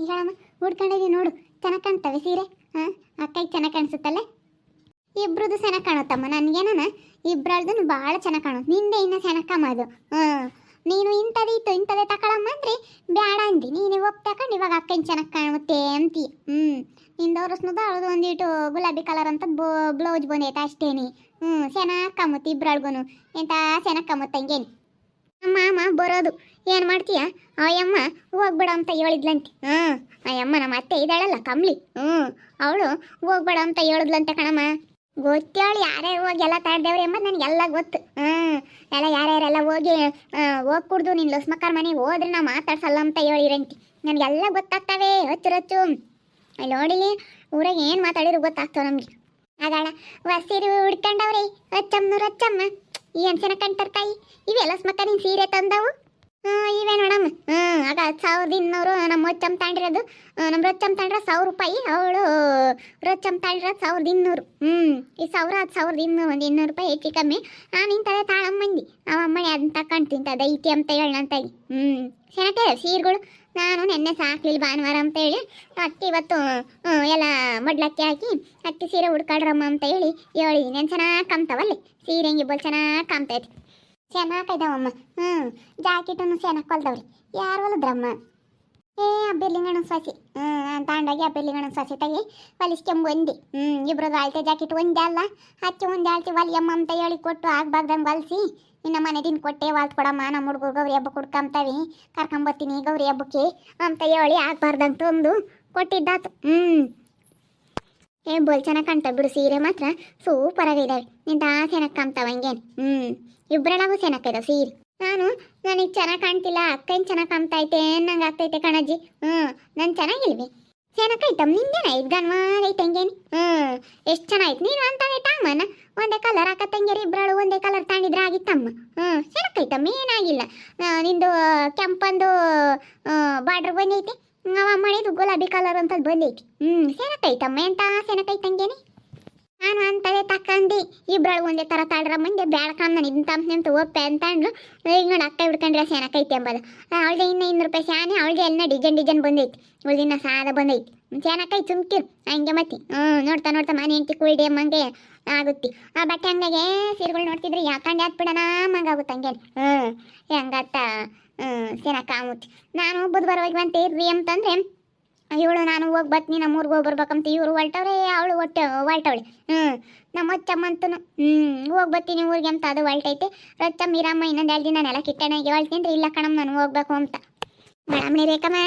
ಈಗ ಉಡ್ಕೊಂಡಿದ್ದೀವಿ ನೋಡು, ಚೆನ್ನಾಗಿ ಕಾಣ್ತವೆ ಸೀರೆ. ಹಾಂ, ಅಕ್ಕಗೆ ಚೆನ್ನಾಗಿ ಕಾಣಿಸುತ್ತಲ್ಲ. ಇಬ್ರದ್ದು ಚೆನ್ನಾಗಿ ಕಾಣುತ್ತಮ್ಮ. ನನಗೇನ ಇಬ್ಬರದ್ದು ಭಾಳ ಚೆನ್ನಾಗಿ ಕಾಣುತ್ತೆ. ನಿಂದೆ ಇನ್ನೂ ಚೆನ್ನಾಗಿ ಕಮ್ಮದು. ನೀನು ಇಂಥದಿತ್ತು ಇಂಥದೇ ತಗೊಳಮ್ಮ ಅಂದ್ರೆ ಬೇಡ ಅಂದಿ. ನೀನು ಒಪ್ಪು ತಗೊಂಡು ಇವಾಗ ಅಕ್ಕನ ಚೆನ್ನಾಗಿ ಕಾಣುತ್ತೆ ಅಂತೀಯ. ನಿಂದವ್ರು ಸ್ನುದ ಅವ್ರದ್ದು ಒಂದಿಟ್ಟು ಗುಲಾಬಿ ಕಲರ್ ಅಂತ ಬ್ಲೌಸ್ ಬಂದೈತೆ ಅಷ್ಟೇನಿ. ಚೆನ್ನಾಗಿ ಕಮ್ಮುತ್ತೆ ಇಬ್ರಳ್ಗೂ. ಎಂತ ಚೆನ್ನಾಗಿ ಕಮ್ಮುತ್ತೆ ಹಂಗೇನಿ. ಅಮ್ಮ ಬರೋದು ಏನು ಮಾಡ್ತೀಯ? ಅಯ್ಯಮ್ಮ ಹೋಗ್ಬೇಡ ಅಂತ ಹೇಳಿದ್ಲಂತೆ. ಅಯ್ಯಮ್ಮ ನಮ್ಮ ಅತ್ತೆ ಇದ್ದಾಳಲ್ಲ ಕಮ್ಲಿ, ಅವಳು ಹೋಗ್ಬೇಡ ಅಂತ ಹೇಳಿದ್ಲಂತೆ ಕಣಮ್ಮ. ಗೊತ್ತೇಳಿ ಯಾರ್ಯಾರು ಹೋಗಿ ಎಲ್ಲ ತಾಡ್ದೇವ್ರಿ ಎಂಬುದು ನನಗೆಲ್ಲ ಗೊತ್ತು. ಎಲ್ಲ ಯಾರ್ಯಾರೆಲ್ಲ ಹೋಗಿ ಕುಡ್ದು ನಿನ್ನ ಲಸ್ಮಕ್ಕಾರ ಮನೆಗೆ ಹೋದ್ರೆ ನಾ ಮಾತಾಡ್ಸಲ್ಲ ಅಂತ ಹೇಳಿರಂತಿ. ನನಗೆಲ್ಲ ಗೊತ್ತಾಗ್ತವೆ ಹಚ್ಚು. ಅಲ್ಲಿ ನೋಡಿಲಿ ಊರಾಗ ಏನು ಮಾತಾಡಿದ್ರು ಗೊತ್ತಾಗ್ತವೆ ನಮಗೆ. ಆಗಾಳ ಸೀರೆ ಹುಡ್ಕೊಂಡವ್ರಿ ರಚ್ಚಮ್ಮನೂರು ರಚ್ಚಮ್ಮ ಏನು ಚೆನ್ನಾಗಿ ಕಾಣ್ತಾರ ತಾಯಿ. ಇವೆಲ್ಲ ಸ್ಮಕ್ಕ ನೀನು ಸೀರೆ ತಂದವು? ಇವೆ ನೋಡಮ್ಮ. ಆಗ 1200 ನಮ್ಮ ರೊಚ್ಚಮ್ಮ ತಾಂಡಿರೋದು. ನಮ್ಮ ರೊಚ್ಚಮ್ಮ ತಾಂಡ್ರ 1000 ರೂಪಾಯಿ, ಅವಳು ರೊಚ್ಚಮ್ಮ ತಾಂಡಿರೋದು 1200. ಈ 1000 ಅದು 1200, ಒಂದು 200 ರೂಪಾಯಿ ಹೆಚ್ಚು ಕಮ್ಮಿ. ನಾನು ಇಂಥದೇ ತಾಳಮ್ಮಂದಿ ಅವಮ್ಮನೆ ಅದನ್ನ ತಗೊಂಡು ಐತಿ ಅಂತ ಹೇಳಿ ನಂತಾಗಿ. ಚೆನ್ನಾಗೆ ಸೀರೆಗಳು. ನಾನು ನೆನ್ನೆ ಸಾಕ್ಲಿಲ್ಲ ಭಾನುವಾರ ಅಂತ ಹೇಳಿ ಅಕ್ಕಿ ಇವತ್ತು ಎಲ್ಲ ಮಡ್ಲಕ್ಕಿ ಹಾಕಿ ಅಕ್ಕಿ ಸೀರೆ ಹುಡ್ಕಾಡ್ರಮ್ಮ ಅಂತ ಹೇಳಿ ನಾನು ಚೆನ್ನಾಗಿ ಕಾಮ್ತಾವಲ್ಲಿ ಸೀರೆ ಹೆಂಗೆ ಬೋಲ್ ಚೆನ್ನಾಗಿ ಕಾಮ್ತೈತಿ. ಚೆನ್ನಾಗಿದಾವಮ್ಮ. ಜಾಕೆಟನ್ನು ಚೆನ್ನಾಗಿ ಕೊಲ್ದವ್ರಿ. ಯಾರು ಹೊಲದ್ರಮ್ಮ? ಅಬ್ಬಿರ್ಲಿಂಗಣ ಸ್ವಾಸಿ. ನಾನು ತಾಂಡಾಗಿ ಅಬ್ಬಿರ್ಲಿಂಗಣ ಸ್ವಾಸಿ ತೆಗಿ ಹೊಲಿಸ್ಕೆಂಬ ಒಂದಿ. ಇಬ್ರದ್ದು ಅಳತೆ ಜಾಕೆಟ್ ಒಂದೇ ಅಲ್ಲ, ಹಚ್ಚಿ ಒಂದೇ ಅಳ್ತಿ ಹೊಲಿಯಮ್ಮ ಅಂತ ಹೇಳಿ ಕೊಟ್ಟು ಆಗ್ಬಾರ್ದಂಗೆ ಹೊಲಿಸಿ ಇನ್ನು ಮನೆದಿನ ಕೊಟ್ಟೆ ವಾಲ್ತು ಕೊಡಮ್ಮ, ನಮ್ಮ ಹುಡುಗರು ಗೌರಿ ಹಬ್ಬಕ್ಕೆ ಹುಡ್ಕೊಂಬ್ತಾವಿ, ಕರ್ಕೊಂಬರ್ತೀನಿ ಗೌರಿ ಹಬ್ಬಕ್ಕೆ ಅಂತ ಹೇಳಿ ಆಗ್ಬಾರ್ದಂಗೆ ತಂದು ಕೊಟ್ಟಿದ್ದಾತು. ಬೋಲ್ ಚೆನ್ನಾಗಿ ಕಾಣ್ತಾವೆ ಬಿಡು ಸೀರೆ ಮಾತ್ರ ಸೂಪರಾಗಿದ್ದಾವೆ. ನಿಂತ ಚೆನ್ನಾಗಿ ಕಾಣ್ತಾವ ಹಂಗೇನು. ಇಬ್ಬರಳಗೂ ಚೆನ್ನಾಗಿದ್ದಾವೆ ಸೀರೆ. ನನಗೆ ಚೆನ್ನಾಗಿ ಕಾಣ್ತಿಲ್ಲ, ಅಕ್ಕೇನು ಚೆನ್ನಾಗಿ ಕಾಣ್ತೈತೆ ನಂಗೆ ಆಗ್ತೈತೆ ಕಣಜ್ಜಿ. ನಾನು ಚೆನ್ನಾಗಿಲ್ವಿ? ಚೆನ್ನಾಗೈತಮ್ಮ. ನಿಂದೇನಾಯ್ತು ಗನ್ವಾಗೈತೆ ಹಂಗೇನು. ಎಷ್ಟು ಚೆನ್ನಾಯ್ತು. ನೀನು ಅಂತವೇ ತಾಮನ ಒಂದೇ ಕಲರ್ ಅಕ್ಕ ತಂಗಿಯರು ಇಬ್ಬರಳು ಒಂದೇ ಕಲರ್ ತಾಂಡಿದ್ರೆ ಆಗಿತ್ತಮ್ಮ. ಚೆನ್ನಾಗೈತಮ್ಮ, ಏನಾಗಿಲ್ಲ. ನಿಂದು ಕೆಂಪಂದು ಬಾರ್ಡ್ರ್ ಬಂದೈತಿ, ಅವ ಮಾಡಿದ್ದು ಗುಲಾಬಿ ಕಲರ್ ಅಂತದ್ದು ಬಂದೈತಿ. ಚೆನ್ನಾಗೈತಮ್ಮ, ಎಂತ ಚೆನ್ನಾಗೈತೆ ಹಂಗೇನೆ. ನಾನು ಅಂತವೇ ತಕ್ಕಂದು ಇಬ್ಬರಳು ಒಂದೇ ಥರ ತಾಳ್ರ ಮಂದೆ ಬ್ಯಾಡ್ಕಂಡು ನಾನು ಇದನ್ನ ತಂಪು ಒಪ್ಪೆ ಅಂತಂದು ಈಗ ನೋಡಿ ಅಕ್ಕ ಹಿಡ್ಕೊಂಡ್ರೆ ಚೆನ್ನಾಗೈತೆ ಎಂಬುದು. ಅವಳದೇ ಇನ್ನೂ 200 ರೂಪಾಯಿ ಶಾನೆ, ಅವಳದೇ ಎಲ್ಲ ಡಿಸೈನ್ ಬಂದೈತಿ, ಅವಳದಿನ್ನ ಸಾದ ಬಂದೈತಿ. ಚೆನ್ನಾಗೈತೆ ಸುಮ್ಕಿರು ಹಂಗೆ ಮತ್ತೆ. ನೋಡ್ತಾ ಮನೆ ಹೆಂಡತಿ ಕುಯ್ಡಿ ಅಮ್ಮಂಗೆ ಆಗುತ್ತೆ. ಆ ಬಟ್ಟೆ ಅಂಗಡಿಗೆ ಸೀರೆಗಳು ನೋಡ್ತಿದ್ರೆ ಯಾಕಂಡು ಬಿಡೋಣ ಮಂಗಾಗುತ್ತೆ ಹಂಗೆ. ಹೆಂಗತ್ತ ಚೆನ್ನಾಗಿ ಕಾಮುತ್ತೆ. ನಾನು ಬುಧವಾರ ಹೋಗಿ ಬಂತೀರ್ರಿ ಅಂತಂದ್ರೆ ಇವಳು ನಾನು ಹೋಗಿ ಬತ್ನಿ ನಮ್ಮ ಊರಿಗೆ ಹೋಗಿ ಬರ್ಬೇಕಂತ ಇವರು ಹೊಲ್ಟವ್ರೆ, ಅವಳು ಹೊಲ್ಟವಳೆ. ನಮ್ಮ ಹೊಚ್ಚಮ್ಮ ಅಂತೂ ಹೋಗಿ ಬರ್ತೀನಿ ಊರಿಗೆ ಅಂತ ಅದು ಹೊಲ್ಟೈತೆ. ರೊಚ್ಚಮ್ಮ ಇರಮ್ಮ ಇನ್ನೊಂದು 2 ದಿನ ನೆಲ ಕಿಟ್ಟಣೆಗೆ ಹೊಳ್ತೀನಿ ರೀ. ಇಲ್ಲ ಕಣಮ್ಮ ನಾನು ಹೋಗ್ಬೇಕು ಅಂತ. ಮೇಡಮ್ನಿ ರೇಖಮ್ಮ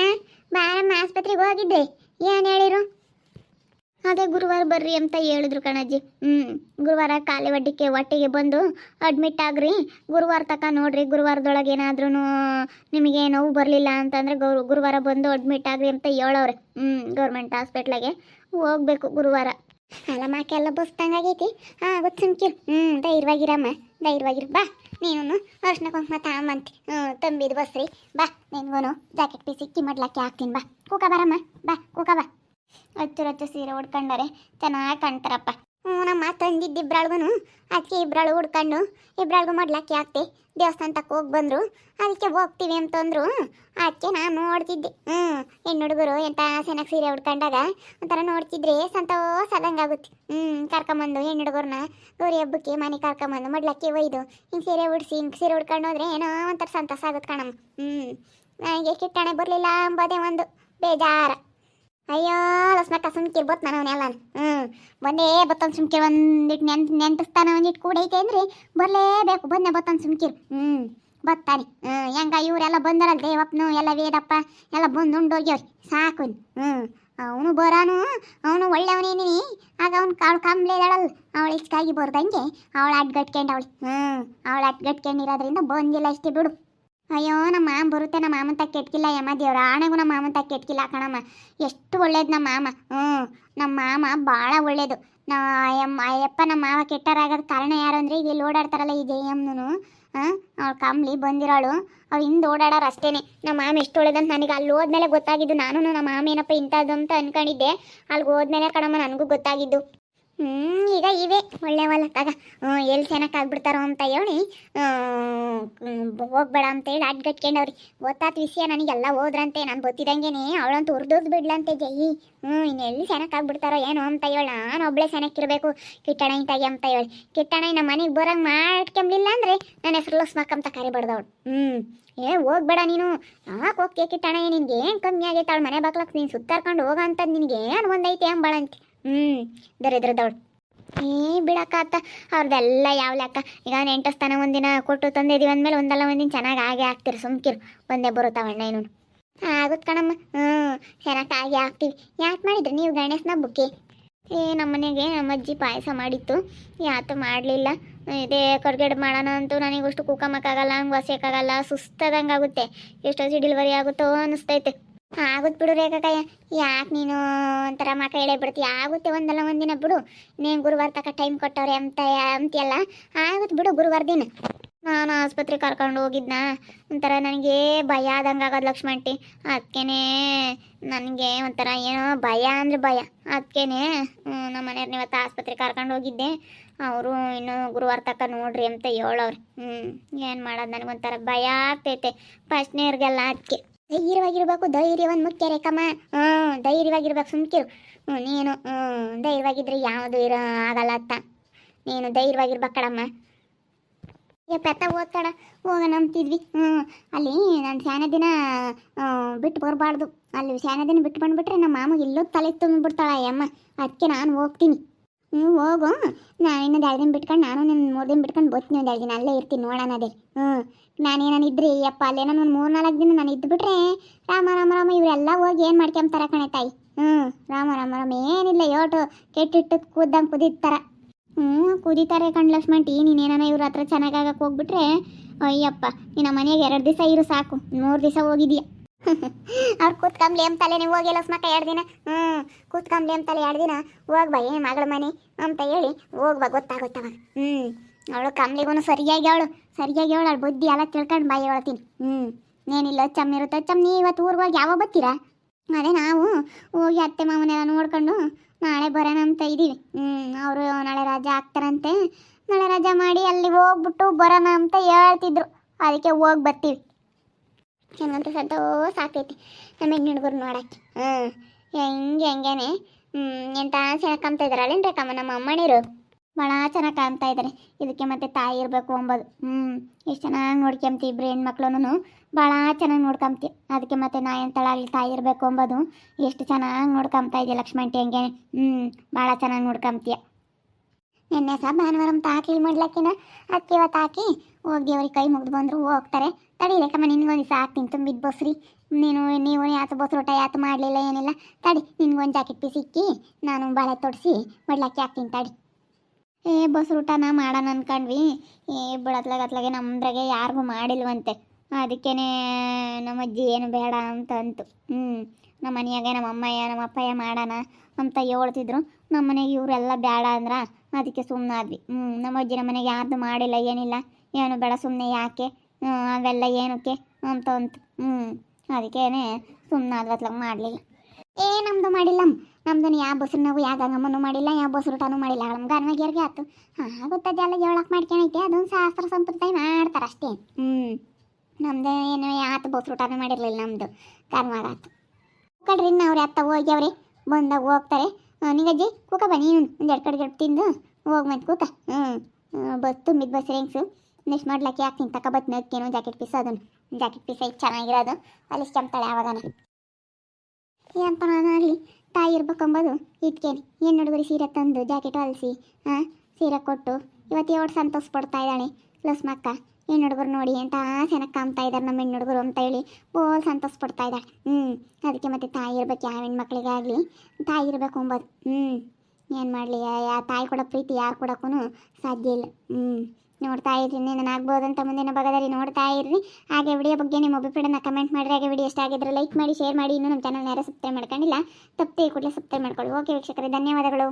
ಬಾರಮ್ಮ ಆಸ್ಪತ್ರೆಗೆ ಹೋಗಿದ್ದೆ, ಏನು ಹೇಳಿರು? ಅದೇ ಗುರುವಾರ ಬರ್ರಿ ಅಂತ ಹೇಳಿದ್ರು ಕಣಜ್ಜಿ. ಗುರುವಾರ ಖಾಲಿ ಒಟ್ಟಿಗೆ ಬಂದು ಅಡ್ಮಿಟ್ ಆಗ್ರಿ, ಗುರುವಾರ ತನಕ ನೋಡ್ರಿ, ಗುರುವಾರದೊಳಗೆ ಏನಾದ್ರೂ ನಿಮಗೆ ನೋವು ಬರಲಿಲ್ಲ ಅಂತಂದರೆ ಗುರುವಾರ ಬಂದು ಅಡ್ಮಿಟ್ ಆಗ್ರಿ ಅಂತ ಹೇಳವ್ರೆ. ಗೌರ್ಮೆಂಟ್ ಹಾಸ್ಪಿಟ್ಲಾಗೆ ಹೋಗ್ಬೇಕು ಗುರುವಾರ. ಅಲ್ಲಮ್ಮಕ್ಕೆಲ್ಲ ಬಸ್ತಂಗಾಗೈತಿ. ಗೊತ್ತು ಸುಮ್ಕಿರು. ಧೈರ್ಯವಾಗಿರಮ್ಮ, ಧೈರ್ಯವಾಗಿರು. ಬಾ ನೀನು ಅರ್ಶನ ಕುಂಕುಮ ತಗೊಂಬಂತಿ ತಂಬಿದು ಬಸ್ರಿ. ಬಾ ನಿನ್ಗೂ ಜಾಕೆಟ್ ಪೀಸ್ ಇಕ್ಕಿ ಮಾಡ್ಲಾಕಿ ಹಾಕ್ತೀನಿ. ಬಾ ಕೂಕ ಬರಮ್ಮ, ಬಾ ಕೂಕ ಬಾ. ಹಚ್ಚು ಸೀರೆ ಉಡ್ಕೊಂಡರೆ ಚೆನ್ನಾಗಿ ಕಾಣ್ತಾರಪ್ಪ. ನಮ್ಮ ತಂದಿದ್ದು ಇಬ್ಬರಳ್ಗೂ ಅದಕ್ಕೆ ಇಬ್ಬರಳು ಉಡ್ಕೊಂಡು ಇಬ್ಬರಳ್ಗೂ ಮಾಡ್ಲಾಕಿ ಹಾಕ್ತೆ. ದೇವಸ್ಥಾನ ತಕ್ಕ ಹೋಗಿ ಬಂದರು, ಅದಕ್ಕೆ ಹೋಗ್ತೀವಿ ಅಂತಂದ್ರು. ಅದಕ್ಕೆ ನಾನು ನೋಡ್ತಿದ್ದೆ. ಹೆಣ್ಣು ಹುಡುಗರು ಎಂಥ ಚೆನ್ನಾಗಿ ಸೀರೆ ಉಡ್ಕೊಂಡಾಗ ಒಂಥರ ನೋಡ್ತಿದ್ರೆ ಸಂತೋಷ ಆದಂಗಾಗುತ್ತೆ. ಕರ್ಕೊಂಬಂದು ಹೆಣ್ಣು ಹುಡುಗರನ್ನ ಗೌರಿ ಹಬ್ಬಕ್ಕೆ ಮನೆ ಕರ್ಕೊಂಬಂದು ಮಾಡ್ಲಾಕಿ ಒಯ್ದು ಹಿಂಗೆ ಸೀರೆ ಉಡಿಸಿ ಹಿಂಗೆ ಸೀರೆ ಉಡ್ಕೊಂಡು ಹೋದ್ರೆ ಏನೋ ಒಂಥರ ಸಂತೋಷ ಆಗುತ್ತೆ ಕಣಮ್ಮ. ನನಗೆ ಕಿಟ್ಟಣೆ ಬರಲಿಲ್ಲ ಅಂಬೋದೇ ಒಂದು ಬೇಜಾರ. ಅಯ್ಯೋ ಲಸ್ಮಕ್ಕ ಸುಮ್ಕಿರ್ಬೋತ್ ನಾನು ಅವನ್ನೆಲ್ಲ ಬಂದೇ ಬತ್ತೊಂದು ಸುಮ್ಕಿರ್ ಒಂದಿಟ್ಟು ನೆಂಟಿಸ್ತಾನ ಒಂದಿಟ್ಟು ಕೂಡ ಐತೆ ಅಂದರೆ ಬರಲೇಬೇಕು. ಬಂದೇ ಬತ್ತೊಂದು ಸುಮ್ಕಿರು. ಬತ್ತಾನೆ ಹೆಂಗ ಇವರೆಲ್ಲ ಬಂದರಲ್ಲ, ದೇವಪ್ಪನು ಎಲ್ಲ ವೇದಪ್ಪ ಎಲ್ಲ ಬಂದು ಉಂಡೋಗ್ಯವ್ರಿ ಸಾಕು. ಅವನು ಬರಾನು, ಅವನು ಒಳ್ಳೆಯವನೇನಿ. ಆಗ ಅವಳು ಕಂಬ್ಲೆ ಇದ್ದಾಳಲ್ಲ, ಅವಳು ಇಷ್ಟಾಗಿ ಬರ್ದಂಗೆ ಅವಳು ಅಡ್ಗಟ್ಕೊಂಡಿರೋದ್ರಿಂದ ಬಂದಿಲ್ಲ ಅಷ್ಟೇ ಬಿಡು. ಅಯ್ಯೋ ನಮ್ಮ ಮಾಮ ಬರುತ್ತೆ, ನಮ್ಮ ಮಾಮಂತ ಕೆಟ್ಕಿಲ್ಲ ಯಮ್ಮ ದೇವ್ರ ಆಣೆಗೂ ನಮ್ಮ ಮಾಮಂತ ಕೆಟ್ಕಿಲ್ಲ ಕಣಮ್ಮ. ಎಷ್ಟು ಒಳ್ಳೇದು ನಮ್ಮ ಮಾಮ. ನಮ್ಮ ಮಾಮ ಭಾಳ ಒಳ್ಳೇದು. ಅಯ್ಯಪ್ಪ ನಮ್ಮ ಮಾವ ಕೆಟ್ಟರಾಗೋದು ಕಾರಣ ಯಾರು ಅಂದರೆ ಇಲ್ಲಿ ಓಡಾಡ್ತಾರಲ್ಲ ಈ ಜಯಮ್ಮನು, ಅವಳು ಕಂಬ್ಲಿ ಬಂದಿರೋಳು, ಅವ್ರು ಹಿಂದೆ ಓಡಾಡೋರು ಅಷ್ಟೇನೆ. ನಮ್ಮ ಮಾಮ ಎಷ್ಟು ಒಳ್ಳೇದಂತ ನನಗೆ ಅಲ್ಲಿ ಹೋದ್ಮೇಲೆ ಗೊತ್ತಾಗಿದ್ದು. ನಾನು ನಮ್ಮ ಮಾಮ ಏನಪ್ಪ ಇಂಥದ್ದು ಅಂತ ಅನ್ಕೊಂಡಿದ್ದೆ, ಅಲ್ಲಿಗೆ ಹೋದ್ಮೇಲೆ ಕಣಮ್ಮ ನನಗೂ ಗೊತ್ತಾಗಿದ್ದು. ಈಗ ಇವೆ ಒಳ್ಳೆ ಹೊಲಕ್ಕಾಗ ಎಲ್ಲಿ ಸೆನಕ್ ಆಗ್ಬಿಡ್ತಾರೋ ಅಂತ ಹೇಳಿ ಹೋಗ್ಬೇಡ ಅಂತ ಹೇಳಿ ಅಡ್ಗಟ್ಕೊಂಡವ್ರಿ. ಗೊತ್ತಾತ್ ವಿಷಯ ನನಗೆಲ್ಲ ಹೋದ್ರಂತೆ. ನಾನು ಗೊತ್ತಿದಂಗೆನೆ ಅವಳಂತೂ ಉರ್ದುರ್ದು ಬಿಡ್ಲಂತೆ ಜೈ. ಇನ್ನು ಎಲ್ಲಿ ಸೆನಕ್ ಆಗ್ಬಿಡ್ತಾರೋ ಏನೋ ಅಂತ ಹೇಳಿ ನಾನು ಒಬ್ಳೆ ಸೆನಕ್ಕಿರ್ಬೇಕು ಕಿಟ್ಟಣ ಇಂತಾಗಿ ಅಂತ ಹೇಳಿ. ಕಿಟ್ಟಣ ನಮ್ಮ ಮನೆಗೆ ಬರಂಗೆ ಮಾಡ್ಕೊಂಬ್ಲಿಲ್ಲ ಅಂದರೆ ನನ್ನ ಹೆಸರು ಲಸ್ಮಕ್ಕಂತ ಕರಿಬಾರ್ದವಳು. ಹೋಗ್ಬೇಡ ನೀನು. ಯಾಕೆ ಹೋಗ್ತೀಯ ಕಿಟ್ಟಣ? ನಿನ್ಗೆ ಏನು ಕಮ್ಮಿ ಆಗೈತೆ? ಅವಳು ಮನೆ ಬಾಕ್ಲಕ್ಕೆ ನೀನು ಸುತ್ತಾರ್ಕೊಂಡು ಹೋಗಂತದ್ದು ನಿನಗೆ ಏನು ಒಂದೈತೆ ಅಂಬಳಂತೆ. ದರಿದ್ರದವಳು. ಬಿಡಕ್ಕಾತ ಅವ್ರದ್ದೆಲ್ಲ ಯಾವ ಲೆಕ್ಕ. ಈಗ ನೆಂಟ ಸ್ಥಾನ ಒಂದಿನ ಕೊಟ್ಟು ತಂದಿದ್ದೀವಿ ಅಂದಮೇಲೆ ಒಂದಲ್ಲ ಒಂದಿನ ಚೆನ್ನಾಗಿ ಆಗೇ ಆಗ್ತೀರಿ. ಸುಮ್ಕಿರು, ಒಂದೇ ಬರುತ್ತಾವಣ್ಣ ಏನು ಆಗುತ್ತೆ ಕಣಮ್ಮ. ಚೆನ್ನಾಗಿ ಆಗೇ ಆಗ್ತೀವಿ. ಯಾಕೆ ಮಾಡಿದ್ರಿ ನೀವು ಗಣೇಶನ ಹಬ್ಬಕ್ಕೆ? ನಮ್ಮ ಮನೆಗೆ ನಮ್ಮ ಅಜ್ಜಿ ಪಾಯಸ ಮಾಡಿತ್ತು, ಯಾತು ಮಾಡಲಿಲ್ಲ. ಇದೇ ಕಡ್ಗೆಡು ಮಾಡೋಣ ಅಂತೂ ನನಗಷ್ಟು ಕೂಕಮಕ್ಕಾಗಲ್ಲ, ಹಂಗೆ ಹೊಸಕ್ಕಾಗಲ್ಲ, ಸುಸ್ತದಂಗೆ ಆಗುತ್ತೆ. ಎಷ್ಟೊತ್ತಿ ಡೆಲಿವರಿ ಆಗುತ್ತೋ ಅನ್ನಿಸ್ತೈತೆ. ಆಗುತ್ತೆ ಬಿಡು ರೇಖಾಕಯ್ಯ, ಯಾಕೆ ನೀನು ಒಂಥರ ಮಕ್ಕ ಹೇಳೇ ಬಿಡ್ತೀಯ? ಆಗುತ್ತೆ ಒಂದಲ್ಲ ಒಂದಿನ ಬಿಡು. ನೀನು ಗುರುವಾರ ತಕ್ಕ ಟೈಮ್ ಕೊಟ್ಟವ್ರೆ ಅಂತೀಯಲ್ಲ, ಆಗುತ್ತೆ ಬಿಡು ಗುರುವಾರ ದಿನ. ನಾನು ಆಸ್ಪತ್ರೆಗೆ ಕರ್ಕೊಂಡು ಹೋಗಿದ್ನ, ಒಂಥರ ನನಗೆ ಭಯ ಆದಂಗೆ ಆಗೋದು ಲಕ್ಷ್ಮಂಟಿ. ಅದಕ್ಕೇನೆ ನನಗೆ ಒಂಥರ ಏನೋ ಭಯ ಅಂದರೆ ಭಯ. ಅದಕ್ಕೇನೆ ನಮ್ಮ ಮನೆಯವ್ರನ್ನ ಇವತ್ತು ಆಸ್ಪತ್ರೆಗೆ ಕರ್ಕೊಂಡು ಹೋಗಿದ್ದೆ. ಅವರು ಇನ್ನು ಗುರುವಾರ ತಕ್ಕ ನೋಡ್ರಿ ಅಂತ ಹೇಳವ್ರೆ. ಏನು ಮಾಡೋದು, ನನಗೊಂಥರ ಭಯ ಆಗ್ತೈತೆ ಫಸ್ಟ್ನೇರ್ಗೆಲ್ಲ. ಅದಕ್ಕೆ ಧೈರ್ಯವಾಗಿರ್ಬೇಕು, ಧೈರ್ಯವನ್ನು ಮುಖ್ಯ ರೇಖಮ್ಮ. ಧೈರ್ಯವಾಗಿರ್ಬೇಕು, ಸುಮ್ಕಿರು ನೀನು. ಧೈರ್ಯವಾಗಿದ್ರೆ ಯಾವುದು ಆಗಲ್ಲ ಅತ್ತ. ನೀನು ಧೈರ್ಯವಾಗಿರ್ಬೇಕು ಕಡಮ್ಮ. ಪೆತ್ತ ಓದ್ತಾಡ ಹೋಗ ನಂಬ್ತಿದ್ವಿ. ಅಲ್ಲಿ ನಾನು ಶಾನೆ ದಿನ ಬಿಟ್ಟು ಬರಬಾರ್ದು. ಅಲ್ಲಿ ಶಾನೆ ದಿನ ಬಿಟ್ಟು ಬಂದುಬಿಟ್ರೆ ನಮ್ಮ ಮಾಮಗೆ ಇಲ್ಲೂ ತಲೆ ತುಂಬಿಬಿಡ್ತಾಳ ಅಮ್ಮ. ಅದಕ್ಕೆ ನಾನು ಹೋಗ್ತೀನಿ. ಹೋಗು. ನಾನು ಇನ್ನೊಂದು 2 ದಿನ ಬಿಟ್ಕೊಂಡು, ನಾನು ನಿನ್ನ 3 ದಿನ ಬಿಟ್ಕೊಂಡು ಬರ್ತೀನಿ. ಒಂದು 2 ದಿನ ಅಲ್ಲೇ ಇರ್ತೀನಿ, ನೋಡೋಣ ಅದೇ. ನಾನೇನಾನು ಇದ್ರಿ ಅಪ್ಪ ಅಲ್ಲೇನೋ ಒಂದು 3-4 ದಿನ ನಾನು ಇದ್ದುಬಿಟ್ರೆ ರಾಮ ರಾಮ ರಾಮ ಇವರೆಲ್ಲ ಹೋಗಿ ಏನು ಮಾಡ್ಕೊಂತಾರೆ ಕಣೆ ತಾಯಿ. ರಾಮ ರಾಮ ರಾಮ ಏನಿಲ್ಲ, ಯೋಟು ಕೆಟ್ಟಿಟ್ಟು ಕೂದಂಗೆ ಕುದೀತಾರ. ಕುದೀತಾರೆ ಕಣ್ ಲಕ್ಷ್ಮಂಟಿ. ನೀನೇನ ಇವ್ರ ಹತ್ರ ಚೆನ್ನಾಗಾಗಕ್ಕೆ ಹೋಗ್ಬಿಟ್ರೆ ಅಯ್ಯಪ್ಪ, ನಿನ್ನ ಮನೆಗೆ 2 ದಿವಸ ಇರು ಸಾಕು, 3 ದಿವಸ ಹೋಗಿದೀಯ. ಅವ್ರು ಕೂತ್ಕಂಬ್ಲಿ ಅಂತಲೇ ನೀವು ಹೋಗಿ ಲಕ್ಷ್ಮಕ್ಕ 2 ದಿನ. ಕೂತ್ಕಂಬ್ಲಿ ಅಂತಲೇ 2 ದಿನ ಹೋಗ್ಬಾ, ಮಗಳ ಮನೆ ಅಂತ ಹೇಳಿ ಹೋಗ್ಬಾ, ಗೊತ್ತಾಗುತ್ತವಾಗ. ಅವಳು ಕಮ್ಲಿಗೂ ಸರಿಯಾಗಿ ಅವಳು ಅವಳು ಬುದ್ಧಿ ಎಲ್ಲ ತಿಳ್ಕೊಂಡು ಬಾಯಿ ಹೇಳ್ತೀನಿ. ಏನಿಲ್ಲ ಚಮ್ಮಿರುತ್ತೆ. ನೀ ಇವತ್ತು ಊರಿಗೆ ಹೋಗಿ ಯಾವಾಗ ಬರ್ತೀರಾ? ಅದೇ ನಾವು ಹೋಗಿ ಅತ್ತೆ ಮಾವನೆಲ್ಲ ನೋಡ್ಕೊಂಡು ನಾಳೆ ಬರೋಣ ಅಂತ ಇದ್ದೀವಿ. ಅವರು ನಾಳೆ ರಜಾ ಹಾಕ್ತಾರಂತೆ. ನಾಳೆ ರಜಾ ಮಾಡಿ ಅಲ್ಲಿ ಹೋಗ್ಬಿಟ್ಟು ಬರೋಣ ಅಂತ ಹೇಳ್ತಿದ್ರು. ಅದಕ್ಕೆ ಹೋಗಿ ಬರ್ತೀವಿ. ನನಗಂತೂ ಸಂತೋಷ ಆಗ್ತೈತಿ ನಮ್ಮ ಹೆಣ್ಣುಡುಗರು ನೋಡಕ್ಕೆ. ಹೆಂಗೇನೆ ಎಂತ ಚೆನ್ನಾಗಿ ಕಾಣ್ತಾ ಇದ್ದಾರೆ ಅಲ್ಲೇನು ರೇಖಮ್ಮ ನಮ್ಮ ಅಮ್ಮನೀರು. ಭಾಳ ಚೆನ್ನಾಗಿ ಕಾಣ್ತಾ ಇದ್ದಾರೆ. ಇದಕ್ಕೆ ಮತ್ತೆ ತಾಯಿ ಇರಬೇಕು ಅಂಬೋದು. ಎಷ್ಟು ಚೆನ್ನಾಗಿ ನೋಡ್ಕೊಂತೀವಿ ಇಬ್ಬರು ಹೆಣ್ಮಕ್ಳು. ಭಾಳ ಚೆನ್ನಾಗಿ ನೋಡ್ಕೊಂತೀವಿ. ಅದಕ್ಕೆ ಮತ್ತೆ ನಾ ಎಂತಳಾಗಲಿ ತಾಯಿ ಇರಬೇಕು ಅಂಬೋದು. ಎಷ್ಟು ಚೆನ್ನಾಗಿ ನೋಡ್ಕೊಂತಾ ಇದೆಯಾ ಲಕ್ಷ್ಮಂಟಿ ಹಂಗೆ. ಭಾಳ ಚೆನ್ನಾಗಿ ನೋಡ್ಕೊಂತೀಯ. ನಿನ್ನೆ ಸಹ ಭಾನುವಾರ ಹಾಕಿ ಮಾಡ್ಲಕ್ಕಿನ ಅದಕ್ಕೆ ಇವತ್ತು ಹಾಕಿ ಹೋಗಿ ಅವ್ರಿಗೆ ಕೈ ಮುಗಿದು ಬಂದರು ಹೋಗ್ತಾರೆ. ತಡಿಲೇಕಮ್ಮ, ನಿನ್ಗೊಂದು ದಿವಸ ಹಾಕ್ತೀನಿ ತುಂಬಿದ್ದು ಬಸ್ರಿ. ನೀವು ಯಾತು ಬಸ್ರೋಟ ಯಾತು ಮಾಡಲಿಲ್ಲ ಏನಿಲ್ಲ. ತಡಿ, ನಿನ್ಗೊಂದು ಜಾಕೆಟ್ ಪೀಸ್ ಇಕ್ಕಿ ನಾನು ಬಾಳೆ ತೊಡಿಸಿ ಮಾಡ್ಲಕ್ಕೆ ಹಾಕ್ತೀನಿ ತಡಿ. ಬಸ್ರೂಟನ ಮಾಡೋಣ ಅನ್ಕೊಂಡ್ವಿ. ಬಿಡತ್ಲಾಗೆ ನಮ್ದ್ರಾಗೆ ಯಾರಿಗೂ ಮಾಡಿಲ್ವಂತೆ. ಅದಕ್ಕೇ ನಮ್ಮ ಅಜ್ಜಿ ಏನು ಬೇಡ ಅಂತ ಅಂತು. ನಮ್ಮ ಮನೆಯಾಗೆ ನಮ್ಮ ಅಮ್ಮಯ್ಯ ನಮ್ಮ ಅಪ್ಪಯ್ಯ ಮಾಡೋಣ ಅಂತ ಹೇಳ್ತಿದ್ರು. ನಮ್ಮ ಮನೆಗೆ ಇವರೆಲ್ಲ ಬೇಡ ಅಂದ್ರೆ ಅದಕ್ಕೆ ಸುಮ್ಮನಾದ್ವಿ. ನಮ್ಮ ಅಜ್ಜಿ ನಮ್ಮ ಮನೆಗೆ ಯಾರ್ದು ಮಾಡಿಲ್ಲ ಏನಿಲ್ಲ, ಏನು ಬೇಡ ಸುಮ್ಮನೆ ಯಾಕೆ ಅವೆಲ್ಲ ಏನಕ್ಕೆ ಅಂತ ಅಂತು. ಅದಕ್ಕೇನೆ ಸುಮ್ಮನಾದ್ವತ್ಲಾಗ ಮಾಡಲಿಲ್ಲ. ನಮ್ಮದು ಮಾಡಿಲ್ಲ. ನಮ್ದು ಯಾವ ಬಸ್ರು ನಾವು ಯಾವ ಗಂಗಮ್ಮನೂ ಮಾಡಿಲ್ಲ, ಯಾವ ಬಸ್ರೂಟನೂ ಮಾಡಿಲ್ಲ. ನಮ್ಮ ಗರ್ಮಗಿಯರ್ಗೆ ಆಯ್ತು. ಗೊತ್ತದೆಲ್ಲ ಹೇಳಕ್ಕೆ ಮಾಡ್ಕೊಳೈತೆ. ಅದೊಂದು ಶಾಸ್ತ್ರ ಸಂಪ್ರದಾಯ ಮಾಡ್ತಾರೆ ಅಷ್ಟೇ. ನಮ್ದು ಏನು ಯಾತು ಬಸ್ರೂಟನೂ ಮಾಡಿರಲಿಲ್ಲ. ನಮ್ಮದು ಕರ್ಮಾಗಾತು. ಕಡ್ರಿ ಅವ್ರು ಅತ್ತ ಹೋಗ್ಯವ್ರಿ, ಬಂದಾಗ ಹೋಗ್ತಾರೆ. ನಿಗಜ್ಜಿ ಕೂಕ ಬನ್ನಿ, ಒಂದು 2 ಕಡೆ ತಿಂದು ಹೋಗಿ ಮತ್ತೆ ಕೂಕ. ತುಂಬಿದ್ದು ಬಸ್ ರೇಂಗ್ಸು ನೆಕ್ಸ್ಟ್ ಮಾಡ್ಲಕ್ಕೆ ಯಾಕೆ ತಕ ಬತ್ ನಕ್ಕೇನೋ ಜಾಕೆಟ್ ಪೀಸ್. ಅದನ್ನು ಜಾಕೆಟ್ ಪೀಸ್ ಐತೆ ಚೆನ್ನಾಗಿರೋದು. ಅಲ್ಲಿ ಕೆಮ್ತಾಳೆ ಯಾವಾಗನ ಏನಪ್ಪ ನಾನಾಗಲಿ ತಾಯಿ ಇರ್ಬೇಕಂಬೋದು ಇಟ್ಕೇನೆ. ಏನು ಹುಡುಗರಿ ಸೀರೆ ತಂದು ಜಾಕೆಟ್ ಹೊಲಿಸಿ ಸೀರೆ ಕೊಟ್ಟು ಇವತ್ತು 7 ಸಂತೋಷ ಪಡ್ತಾ ಇದ್ದಾಳೆ ಲಕ್ಷ್ಮಕ್ಕ. ಹೆಣ್ಣು ಹುಡುಗರು ನೋಡಿ ಅಂತ ಚೆನ್ನಾಗಿ ಕಾಮ್ತಾ ಇದ್ದಾರೆ ನಮ್ಮ ಹೆಣ್ಣು ಹುಡುಗರು ಅಂತ ಹೇಳಿ ಬೋಲ್ ಸಂತೋಷ ಪಡ್ತಾ ಇದ್ದಾಳೆ. ಅದಕ್ಕೆ ಮತ್ತೆ ತಾಯಿ ಇರ್ಬೇಕು, ಯಾವ ಹೆಣ್ಮಕ್ಳಿಗಾಗಲಿ ತಾಯಿ ಇರಬೇಕು ಅಂಬೋದು. ಏನು ಮಾಡಲಿ, ತಾಯಿ ಕೊಡೋ ಪ್ರೀತಿ ಯಾರು ಕೊಡೋಕ್ಕೂ ಸಾಧ್ಯ ಇಲ್ಲ. ನೋಡ್ತಾ ಇರ್ರಿ, ನಾನು ಆಗ್ಬೋದಂತ ಮುಂದಿನ ಭಾಗದಲ್ಲಿ ನೋಡ್ತಾ ಇರ್ರಿ. ಹಾಗೆ ವಿಡಿಯೋ ಬಗ್ಗೆ ನಿಮ್ಮ ಅಭಿಪ್ರಾಯನ ಕಮೆಂಟ್ ಮಾಡಿರಿ. ಹಾಗೆ ವಿಡಿಯೋ ಇಷ್ಟ ಆಗಿದ್ರೆ ಲೈಕ್ ಮಾಡಿ, ಶೇರ್ ಮಾಡಿ. ಇನ್ನೂ ನಮ್ಮ ಚಾನಲ್ ಯಾರು ಸಬ್ಸ್ಕ್ರೈಬ್ ಮಾಡ್ಕೊಂಡಿಲ್ಲ ತಪ್ಪೇ ಕೂಡಲೇ ಸಬ್ಸ್ಕ್ರೈಬ್ ಮಾಡ್ಕೊಳ್ಳಿ. ಓಕೆ ವೀಕ್ಷಕರೇ, ಧನ್ಯವಾದಗಳು.